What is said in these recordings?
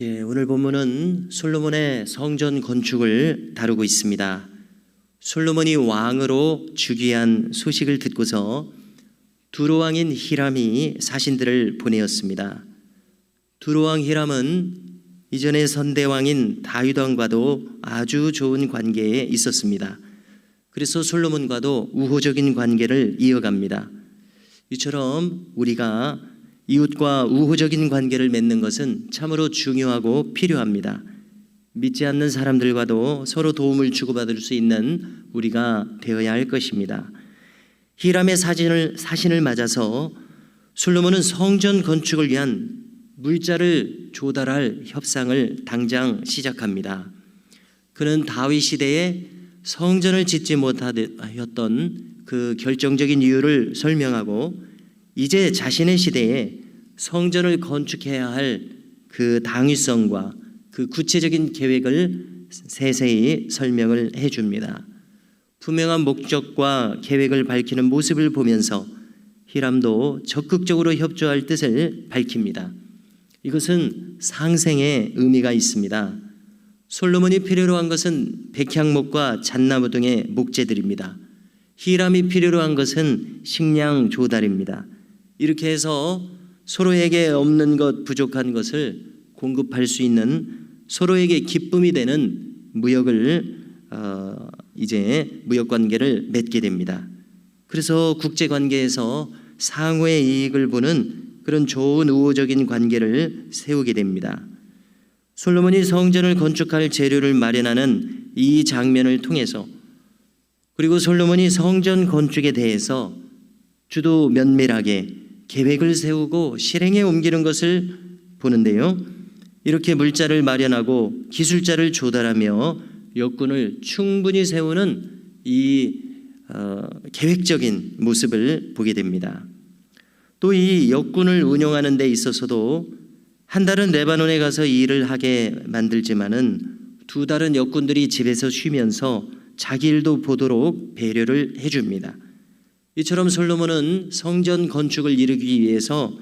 오늘 본문은 솔로몬의 성전 건축을 다루고 있습니다. 솔로몬이 왕으로 즉위한 소식을 듣고서 두로 왕인 히람이 사신들을 보내었습니다. 두로 왕 히람은 이전의 선대왕인 다윗 왕과도 아주 좋은 관계에 있었습니다. 그래서 솔로몬과도 우호적인 관계를 이어갑니다. 이처럼 우리가 이웃과 우호적인 관계를 맺는 것은 참으로 중요하고 필요합니다. 믿지 않는 사람들과도 서로 도움을 주고받을 수 있는 우리가 되어야 할 것입니다. 히람의 사신을 맞아서 솔로몬은 성전 건축을 위한 물자를 조달할 협상을 당장 시작합니다. 그는 다윗 시대에 성전을 짓지 못하였던 그 결정적인 이유를 설명하고 이제 자신의 시대에 성전을 건축해야 할 그 당위성과 그 구체적인 계획을 세세히 설명을 해줍니다. 분명한 목적과 계획을 밝히는 모습을 보면서 히람도 적극적으로 협조할 뜻을 밝힙니다. 이것은 상생의 의미가 있습니다. 솔로몬이 필요로 한 것은 백향목과 잣나무 등의 목재들입니다. 히람이 필요로 한 것은 식량 조달입니다. 이렇게 해서 서로에게 없는 것, 부족한 것을 공급할 수 있는 서로에게 기쁨이 되는 무역 관계를 맺게 됩니다. 그래서 국제 관계에서 상호의 이익을 보는 그런 좋은 우호적인 관계를 세우게 됩니다. 솔로몬이 성전을 건축할 재료를 마련하는 이 장면을 통해서, 그리고 솔로몬이 성전 건축에 대해서 주도 면밀하게 계획을 세우고 실행에 옮기는 것을 보는데요. 이렇게 물자를 마련하고 기술자를 조달하며 역군을 충분히 세우는 이 계획적인 모습을 보게 됩니다. 또 이 역군을 운영하는 데 있어서도 한 달은 레바논에 가서 일을 하게 만들지만은 두 달은 역군들이 집에서 쉬면서 자기 일도 보도록 배려를 해줍니다. 이처럼 솔로몬은 성전 건축을 이루기 위해서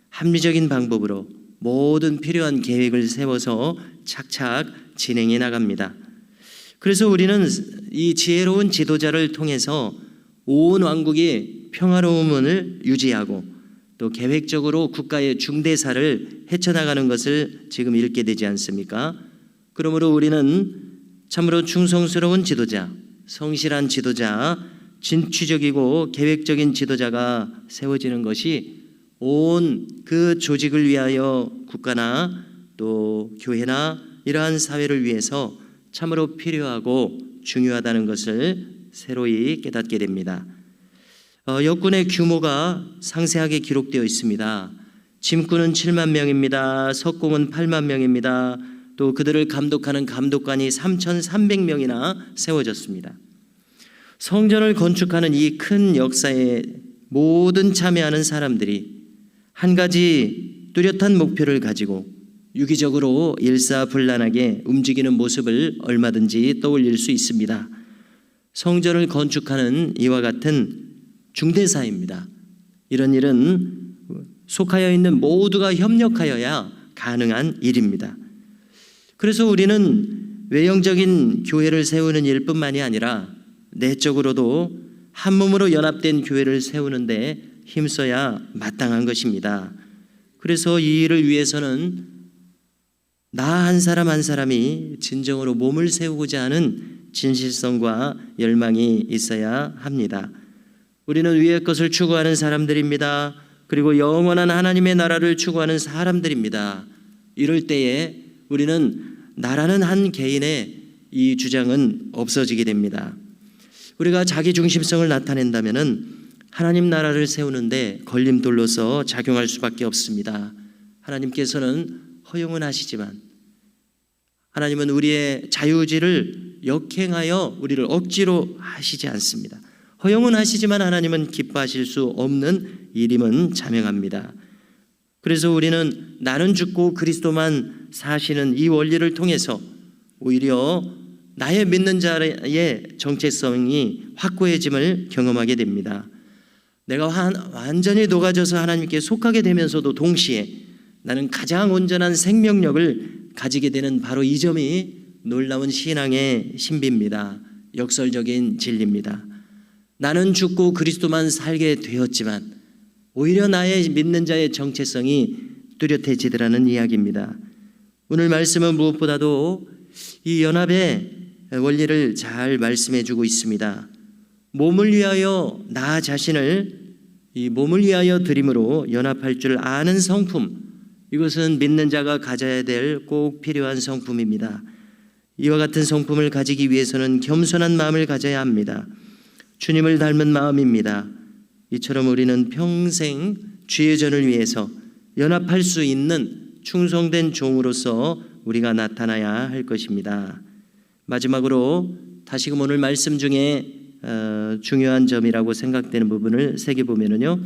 합리적인 방법으로 모든 필요한 계획을 세워서 착착 진행해 나갑니다. 그래서 우리는 이 지혜로운 지도자를 통해서 온 왕국이 평화로움을 유지하고 또 계획적으로 국가의 중대사를 헤쳐나가는 것을 지금 읽게 되지 않습니까? 그러므로 우리는 참으로 충성스러운 지도자, 성실한 지도자, 진취적이고 계획적인 지도자가 세워지는 것이 온 그 조직을 위하여 국가나 또 교회나 이러한 사회를 위해서 참으로 필요하고 중요하다는 것을 새로이 깨닫게 됩니다. 역군의 규모가 상세하게 기록되어 있습니다. 짐꾼은 7만 명입니다. 석공은 8만 명입니다. 또 그들을 감독하는 감독관이 3,300명이나 세워졌습니다. 성전을 건축하는 이 큰 역사에 모든 참여하는 사람들이 한 가지 뚜렷한 목표를 가지고 유기적으로 일사불란하게 움직이는 모습을 얼마든지 떠올릴 수 있습니다. 성전을 건축하는 이와 같은 중대사입니다. 이런 일은 속하여 있는 모두가 협력하여야 가능한 일입니다. 그래서 우리는 외형적인 교회를 세우는 일뿐만이 아니라 내적으로도 한 몸으로 연합된 교회를 세우는데 힘써야 마땅한 것입니다. 그래서 이 일을 위해서는 나 한 사람 한 사람이 진정으로 몸을 세우고자 하는 진실성과 열망이 있어야 합니다. 우리는 위의 것을 추구하는 사람들입니다. 그리고 영원한 하나님의 나라를 추구하는 사람들입니다. 이럴 때에 우리는 나라는 한 개인의 이 주장은 없어지게 됩니다. 우리가 자기 중심성을 나타낸다면은 하나님 나라를 세우는데 걸림돌로서 작용할 수밖에 없습니다. 하나님께서는 허용은 하시지만 하나님은 우리의 자유의지를 역행하여 우리를 억지로 하시지 않습니다. 허용은 하시지만 하나님은 기뻐하실 수 없는 일임은 자명합니다. 그래서 우리는 나는 죽고 그리스도만 사시는 이 원리를 통해서 오히려 나의 믿는 자의 정체성이 확고해짐을 경험하게 됩니다. 내가 완전히 녹아져서 하나님께 속하게 되면서도 동시에 나는 가장 온전한 생명력을 가지게 되는 바로 이 점이 놀라운 신앙의 신비입니다. 역설적인 진리입니다. 나는 죽고 그리스도만 살게 되었지만 오히려 나의 믿는 자의 정체성이 뚜렷해지더라는 이야기입니다. 오늘 말씀은 무엇보다도 이 연합의 원리를 잘 말씀해 주고 있습니다. 몸을 위하여 나 자신을 이 몸을 위하여 드림으로 연합할 줄 아는 성품, 이것은 믿는 자가 가져야 될 꼭 필요한 성품입니다. 이와 같은 성품을 가지기 위해서는 겸손한 마음을 가져야 합니다. 주님을 닮은 마음입니다. 이처럼 우리는 평생 주의 전을 위해서 연합할 수 있는 충성된 종으로서 우리가 나타나야 할 것입니다. 마지막으로 다시금 오늘 말씀 중에 중요한 점이라고 생각되는 부분을 새겨보면요,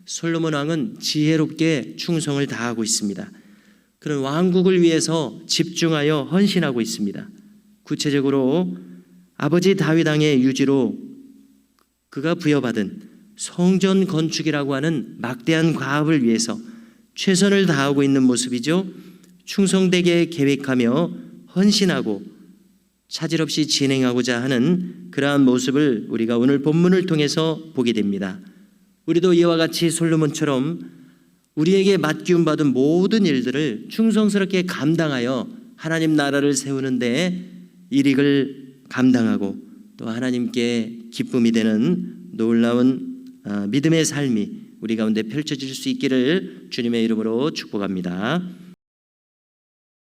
솔로몬 왕은 지혜롭게 충성을 다하고 있습니다. 그런 왕국을 위해서 집중하여 헌신하고 있습니다. 구체적으로 아버지 다윗 왕의 유지로 그가 부여받은 성전 건축이라고 하는 막대한 과업을 위해서 최선을 다하고 있는 모습이죠. 충성되게 계획하며 헌신하고 차질 없이 진행하고자 하는 그러한 모습을 우리가 오늘 본문을 통해서 보게 됩니다. 우리도 이와 같이 솔로몬처럼 우리에게 맡기움 받은 모든 일들을 충성스럽게 감당하여 하나님 나라를 세우는 데 일익을 감당하고 또 하나님께 기쁨이 되는 놀라운 믿음의 삶이 우리 가운데 펼쳐질 수 있기를 주님의 이름으로 축복합니다.